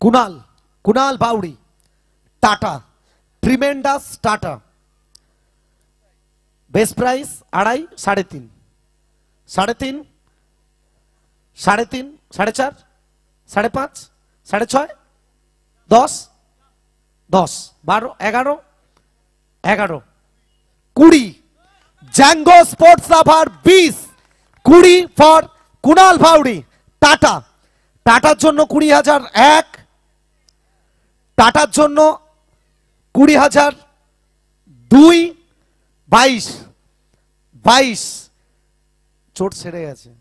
Kunal Kunal Bauri tata tremendous tata best price 2.5 3.5 3.5 3.5 4.5 5.5 6.5 10 10 12 11 11 20 Zango sports lover 20 20 for Kunal Bauri tata টাটার জন্য 20,000 1 টাটার জন্য 20,000 2 22 22 চোট সেরে গেছে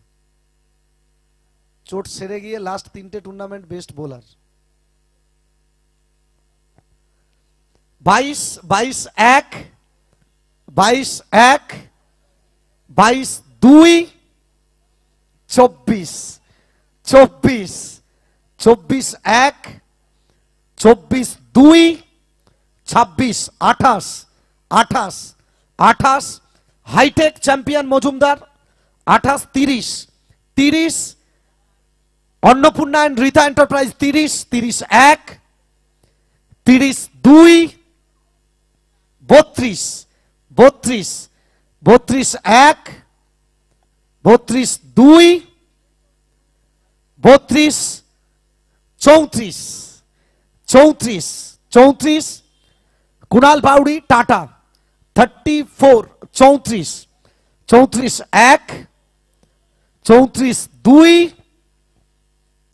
চোট সেরে গিয়ে লাস্ট 3টে tournament best bowler 22 22 1 22 1 22 2 24 24 24 1 24 2 26 28 28 28 Hitech Champion Majumdar 28 30 30 Annapurna and Rita Enterprise 30 30 1 30 2 32 32 32 1 32 2 32 34 34 34 Kunal Bauri Tata 34 34 34 1 34 2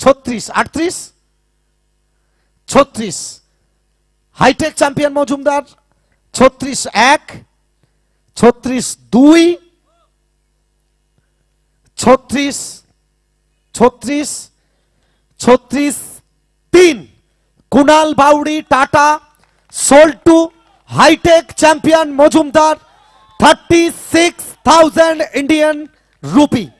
36 38 36 Hitech Champion Majumdar 36 1 36 2 36 36 36 3 Kunal Bauri Tata sold to Hitech champion Mojumdar 36,000 Indian rupee.